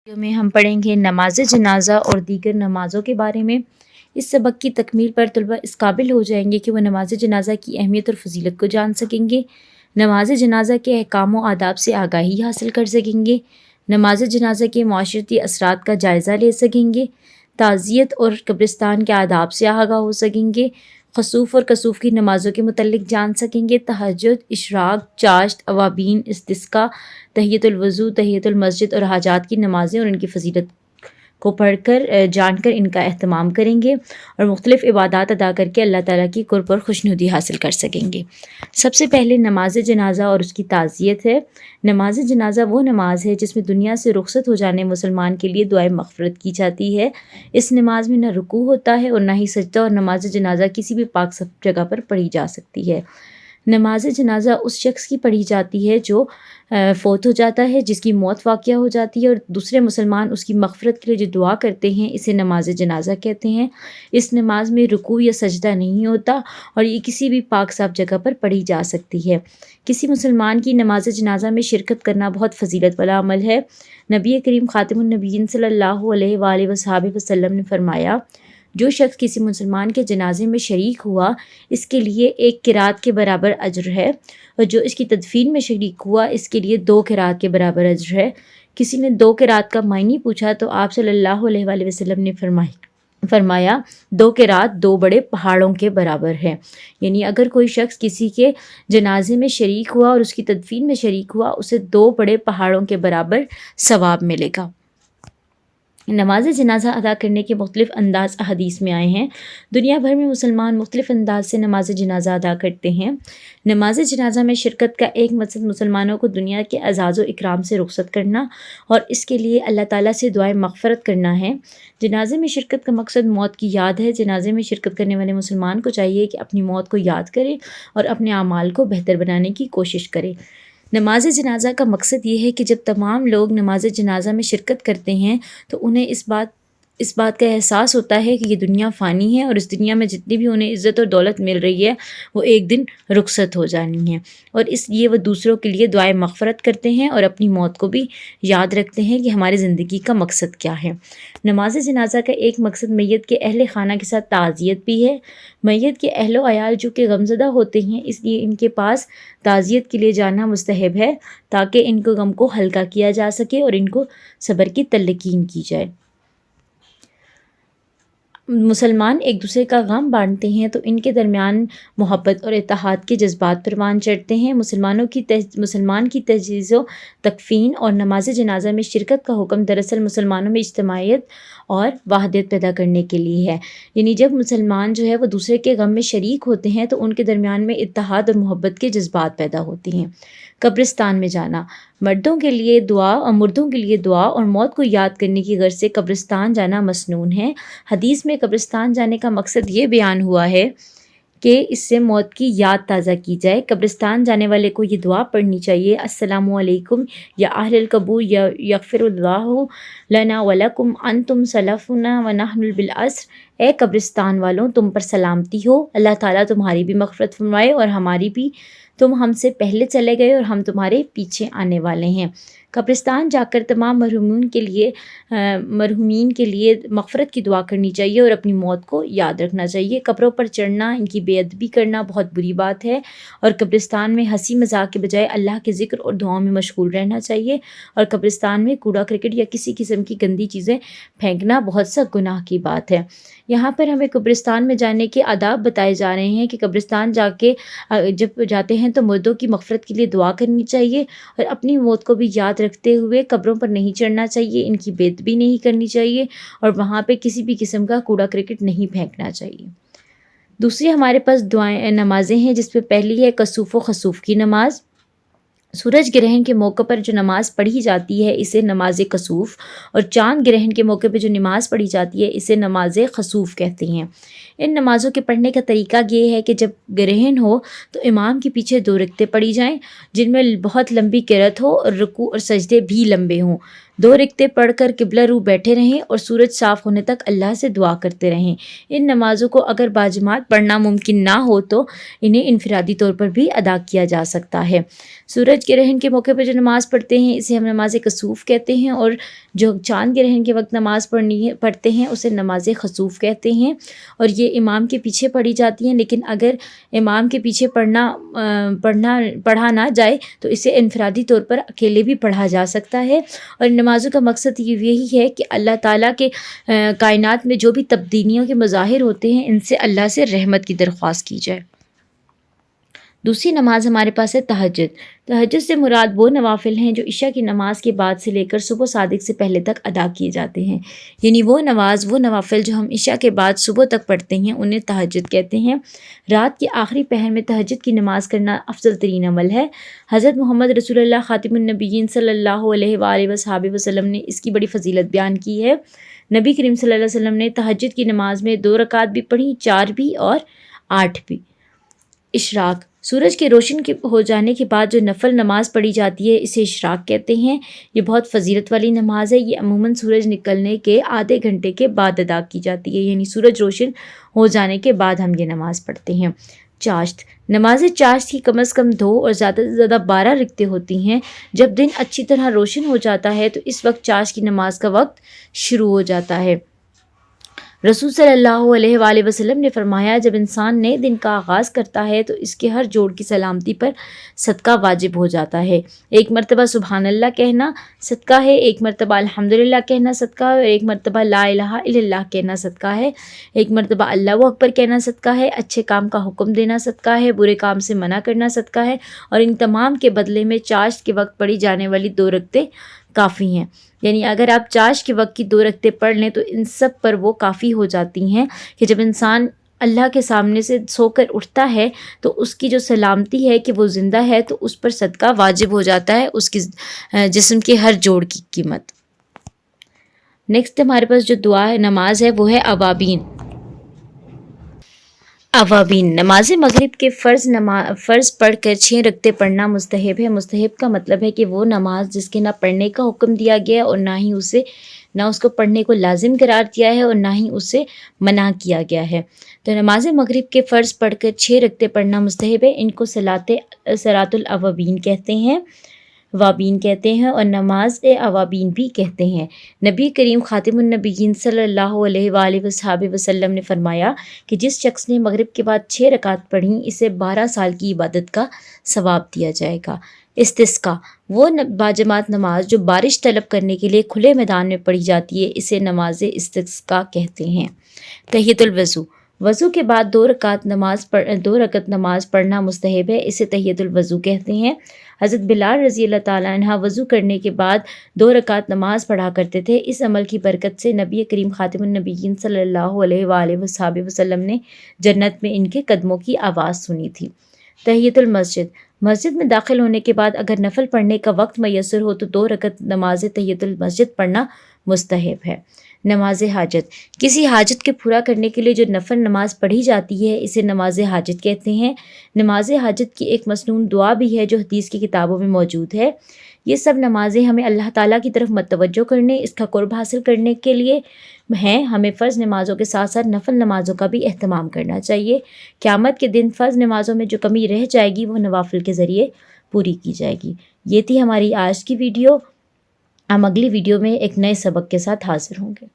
میں ہم پڑھیں گے نماز جنازہ اور دیگر نمازوں کے بارے میں۔ اس سبق کی تکمیل پر طلبہ اس قابل ہو جائیں گے کہ وہ نماز جنازہ کی اہمیت اور فضیلت کو جان سکیں گے، نماز جنازہ کے احکام و آداب سے آگاہی حاصل کر سکیں گے، نماز جنازہ کے معاشرتی اثرات کا جائزہ لے سکیں گے، تعزیت اور قبرستان کے آداب سے آگاہ ہو سکیں گے، خسوف اور کسوف کی نمازوں کے متعلق جان سکیں گے، تہجد، اشراق، چاشت، اوابین، استسقاء، تحیۃ الوضو، تحیۃ المسجد اور حاجات کی نمازیں اور ان کی فضیلت کو پڑھ کر جان کر ان کا اہتمام کریں گے اور مختلف عبادات ادا کر کے اللہ تعالیٰ کی قرب اور خوشنودی حاصل کر سکیں گے۔ سب سے پہلے نماز جنازہ اور اس کی تعزیت ہے۔ نماز جنازہ وہ نماز ہے جس میں دنیا سے رخصت ہو جانے مسلمان کے لیے دعائے مغفرت کی جاتی ہے۔ اس نماز میں نہ رکوع ہوتا ہے اور نہ ہی سجدہ، اور نماز جنازہ کسی بھی پاک جگہ پر پڑھی جا سکتی ہے۔ نماز جنازہ اس شخص کی پڑھی جاتی ہے جو فوت ہو جاتا ہے، جس کی موت واقع ہو جاتی ہے، اور دوسرے مسلمان اس کی مغفرت کے لیے جو دعا کرتے ہیں اسے نماز جنازہ کہتے ہیں۔ اس نماز میں رکوع یا سجدہ نہیں ہوتا اور یہ کسی بھی پاک صاف جگہ پر پڑھی جا سکتی ہے۔ کسی مسلمان کی نماز جنازہ میں شرکت کرنا بہت فضیلت والا عمل ہے۔ نبی کریم خاتم النبیین صلی اللہ علیہ وآلہ وصحبہ وسلم نے فرمایا، جو شخص کسی مسلمان کے جنازے میں شریک ہوا اس کے لیے 1 قرات کے برابر اجر ہے، اور جو اس کی تدفین میں شریک ہوا اس کے لیے 2 قرات کے برابر اجر ہے۔ کسی نے 2 قرات کا معنی پوچھا تو آپ صلی اللہ علیہ وآلہ وسلم نے فرمایا 2 قرات 2 بڑے پہاڑوں کے برابر ہے، یعنی اگر کوئی شخص کسی کے جنازے میں شریک ہوا اور اس کی تدفین میں شریک ہوا اسے 2 بڑے پہاڑوں کے برابر ثواب ملے گا۔ نماز جنازہ ادا کرنے کے مختلف انداز احادیث میں آئے ہیں۔ دنیا بھر میں مسلمان مختلف انداز سے نماز جنازہ ادا کرتے ہیں۔ نماز جنازہ میں شرکت کا ایک مقصد مسلمانوں کو دنیا کے اعزاز و اکرام سے رخصت کرنا اور اس کے لیے اللہ تعالیٰ سے دعائے مغفرت کرنا ہے۔ جنازے میں شرکت کا مقصد موت کی یاد ہے۔ جنازے میں شرکت کرنے والے مسلمان کو چاہیے کہ اپنی موت کو یاد کرے اور اپنے اعمال کو بہتر بنانے کی کوشش کرے۔ نماز جنازہ کا مقصد یہ ہے کہ جب تمام لوگ نماز جنازہ میں شرکت کرتے ہیں تو انہیں اس بات کا احساس ہوتا ہے کہ یہ دنیا فانی ہے اور اس دنیا میں جتنی بھی انہیں عزت اور دولت مل رہی ہے وہ ایک دن رخصت ہو جانی ہے، اور اس لیے وہ دوسروں کے لیے دعائے مغفرت کرتے ہیں اور اپنی موت کو بھی یاد رکھتے ہیں کہ ہماری زندگی کا مقصد کیا ہے۔ نماز جنازہ کا ایک مقصد میت کے اہل خانہ کے ساتھ تعزیت بھی ہے۔ میت کے اہل و عیال جو کہ غمزدہ ہوتے ہیں اس لیے ان کے پاس تعزیت کے لیے جانا مستحب ہے تاکہ ان کو غم کو ہلکا کیا جا سکے اور ان کو صبر کی تلقین کی جائے۔ مسلمان ایک دوسرے کا غم بانٹتے ہیں تو ان کے درمیان محبت اور اتحاد کے جذبات پروان چڑھتے ہیں۔ مسلمان کی تجہیز و تکفین اور نماز جنازہ میں شرکت کا حکم دراصل مسلمانوں میں اجتماعیت اور وحدت پیدا کرنے کے لیے ہے، یعنی جب مسلمان جو ہے وہ دوسرے کے غم میں شریک ہوتے ہیں تو ان کے درمیان میں اتحاد اور محبت کے جذبات پیدا ہوتے ہیں۔ قبرستان میں جانا، مردوں کے لیے دعا اور موت کو یاد کرنے کی غرض سے قبرستان جانا مسنون ہے۔ حدیث میں قبرستان جانے کا مقصد یہ بیان ہوا ہے کہ اس سے موت کی یاد تازہ کی جائے۔ قبرستان جانے والے کو یہ دعا پڑھنی چاہیے، السلام علیکم یا اہل القبور یغفر اللہ لنا ولکم انتم سلفنا ونحن بالعصر۔ اے قبرستان والوں، تم پر سلامتی ہو، اللہ تعالیٰ تمہاری بھی مغفرت فرمائے اور ہماری بھی، تم ہم سے پہلے چلے گئے اور ہم تمہارے پیچھے آنے والے ہیں۔ قبرستان جا کر تمام مرحومین کے لیے مغفرت کی دعا کرنی چاہیے اور اپنی موت کو یاد رکھنا چاہیے۔ قبروں پر چڑھنا، ان کی بے ادبی کرنا بہت بری بات ہے، اور قبرستان میں ہنسی مذاق کے بجائے اللہ کے ذکر اور دعاؤں میں مشغول رہنا چاہیے، اور قبرستان میں کوڑا کرکٹ یا کسی قسم کی گندی چیزیں پھینکنا بہت سخت گناہ کی بات ہے۔ یہاں پر ہمیں قبرستان میں جانے کے آداب بتائے جا رہے ہیں کہ قبرستان جب جاتے ہیں تو مردوں کی مغفرت کے لیے دعا کرنی چاہیے اور اپنی موت کو بھی یاد رکھتے ہوئے قبروں پر نہیں چڑھنا چاہیے، ان کی بے ادبی نہیں کرنی چاہیے اور وہاں پہ کسی بھی قسم کا کوڑا کرکٹ نہیں پھینکنا چاہیے۔ دوسری ہمارے پاس نمازیں ہیں، جس میں پہلی ہے کسوف و خسوف کی نماز۔ سورج گرہن کے موقع پر جو نماز پڑھی جاتی ہے اسے نماز کسوف، اور چاند گرہن کے موقع پہ جو نماز پڑھی جاتی ہے اسے نماز خسوف کہتے ہیں۔ ان نمازوں کے پڑھنے کا طریقہ یہ ہے کہ جب گرہن ہو تو امام کے پیچھے 2 رکعتیں پڑھی جائیں جن میں بہت لمبی قرأت ہو اور رکوع اور سجدے بھی لمبے ہوں۔ 2 رکعتیں پڑھ کر قبلہ رو بیٹھے رہیں اور سورج صاف ہونے تک اللہ سے دعا کرتے رہیں۔ ان نمازوں کو اگر باجماعت پڑھنا ممکن نہ ہو تو انہیں انفرادی طور پر بھی ادا کیا جا سکتا ہے۔ سورج گرہن کے موقع پر جو نماز پڑھتے ہیں اسے ہم نماز کسوف کہتے ہیں، اور جو چاند گرہن کے وقت نماز پڑھتے ہیں اسے نماز خسوف کہتے ہیں، اور یہ امام کے پیچھے پڑھی جاتی ہیں۔ لیکن اگر امام کے پیچھے پڑھا نہ جائے تو اسے انفرادی طور پر اکیلے بھی پڑھا جا سکتا ہے، اور نمازوں کا مقصد یہی ہے کہ اللہ تعالیٰ کے کائنات میں جو بھی تبدیلیوں کے مظاہر ہوتے ہیں ان سے اللہ سے رحمت کی درخواست کی جائے۔ دوسری نماز ہمارے پاس ہے تہجد۔ تہجد سے مراد وہ نوافل ہیں جو عشاء کی نماز کے بعد سے لے کر صبح صادق سے پہلے تک ادا کیے جاتے ہیں، یعنی وہ نوافل جو ہم عشاء کے بعد صبح تک پڑھتے ہیں انہیں تہجد کہتے ہیں۔ رات کے آخری پہر میں تہجد کی نماز کرنا افضل ترین عمل ہے۔ حضرت محمد رسول اللہ خاتم النبیین صلی اللہ علیہ وآلہ وصحبہ وسلم نے اس کی بڑی فضیلت بیان کی ہے۔ نبی کریم صلی اللہ علیہ وسلم نے تہجد کی نماز میں 2 رکعات بھی پڑھی، 4 بھی اور 8 بھی۔ اشراق، سورج کے روشن ہو جانے کے بعد جو نفل نماز پڑھی جاتی ہے اسے اشراق کہتے ہیں۔ یہ بہت فضیلت والی نماز ہے۔ یہ عموماً سورج نکلنے کے آدھے گھنٹے کے بعد ادا کی جاتی ہے، یعنی سورج روشن ہو جانے کے بعد ہم یہ نماز پڑھتے ہیں۔ چاشت، نماز چاشت کی کم از کم 2 اور زیادہ سے زیادہ 12 رکعتیں ہوتی ہیں۔ جب دن اچھی طرح روشن ہو جاتا ہے تو اس وقت چاشت کی نماز کا وقت شروع ہو جاتا ہے۔ رسول صلی اللہ علیہ وآلہ وسلم نے فرمایا، جب انسان نئے دن کا آغاز کرتا ہے تو اس کے ہر جوڑ کی سلامتی پر صدقہ واجب ہو جاتا ہے۔ 1 مرتبہ سبحان اللہ کہنا صدقہ ہے، 1 مرتبہ الحمدللہ کہنا صدقہ ہے، اور 1 مرتبہ لا الہ الا اللہ کہنا صدقہ ہے۔ 1 مرتبہ اللہ اکبر کہنا صدقہ ہے، اچھے کام کا حکم دینا صدقہ ہے، برے کام سے منع کرنا صدقہ ہے، اور ان تمام کے بدلے میں چاشت کے وقت پڑھی جانے والی 2 رکعتیں کافی ہیں۔ یعنی اگر آپ چاشت کے وقت کی 2 رکعتیں پڑھ لیں تو ان سب پر وہ کافی ہو جاتی ہیں کہ جب انسان اللہ کے سامنے سے سو کر اٹھتا ہے تو اس کی جو سلامتی ہے کہ وہ زندہ ہے تو اس پر صدقہ واجب ہو جاتا ہے، اس کی جسم کے ہر جوڑ کی قیمت۔ نیکسٹ ہمارے پاس جو دعا ہے نماز ہے وہ ہے اوابین۔ نماز مغرب کے فرض پڑھ کر 6 رکعتیں پڑھنا مستحب ہے۔ مستحب کا مطلب ہے کہ وہ نماز جس کے نہ پڑھنے کا حکم دیا گیا اور نہ اس کو پڑھنے کو لازم قرار دیا ہے اور نہ ہی اسے منع کیا گیا ہے۔ تو نماز مغرب کے فرض پڑھ کر 6 رکعتیں پڑھنا مستحب ہے۔ ان کو صلاۃ الاوابین کہتے ہیں اور نماز اوابین بھی کہتے ہیں۔ نبی کریم خاتم النبیین صلی اللہ علیہ وآلہ وصحبہ وسلم نے فرمایا کہ جس شخص نے مغرب کے بعد 6 رکعت پڑھیں اسے 12 سال کی عبادت کا ثواب دیا جائے گا۔ استسقاء، وہ باجماعت نماز جو بارش طلب کرنے کے لیے کھلے میدان میں پڑھی جاتی ہے اسے نماز استسقاء کہتے ہیں۔ تحیۃ الوضو، وضو کے بعد 2 رکعت نماز پڑھنا مستحب ہے، اسے تحیۃ الوضو کہتے ہیں۔ حضرت بلال رضی اللہ تعالیٰ عنہ وضو کرنے کے بعد 2 رکعت نماز پڑھا کرتے تھے۔ اس عمل کی برکت سے نبی کریم خاتم النبیین صلی اللہ علیہ وآلہ وصحبہ وسلم نے جنت میں ان کے قدموں کی آواز سنی تھی۔ تحیۃ المسجد، مسجد میں داخل ہونے کے بعد اگر نفل پڑھنے کا وقت میسر ہو تو 2 رکعت نماز تحیۃ المسجد پڑھنا مستحب ہے۔ نماز حاجت، کسی حاجت کے پورا کرنے کے لیے جو نفل نماز پڑھی جاتی ہے اسے نماز حاجت کہتے ہیں۔ نماز حاجت کی ایک مسنون دعا بھی ہے جو حدیث کی کتابوں میں موجود ہے۔ یہ سب نمازیں ہمیں اللہ تعالیٰ کی طرف متوجہ کرنے، اس کا قرب حاصل کرنے کے لیے ہیں۔ ہمیں فرض نمازوں کے ساتھ ساتھ نفل نمازوں کا بھی اہتمام کرنا چاہیے۔ قیامت کے دن فرض نمازوں میں جو کمی رہ جائے گی وہ نوافل کے ذریعے پوری کی جائے گی۔ یہ تھی ہماری آج کی ویڈیو۔ ہم اگلی ویڈیو میں ایک نئے سبق کے ساتھ حاضر ہوں گے۔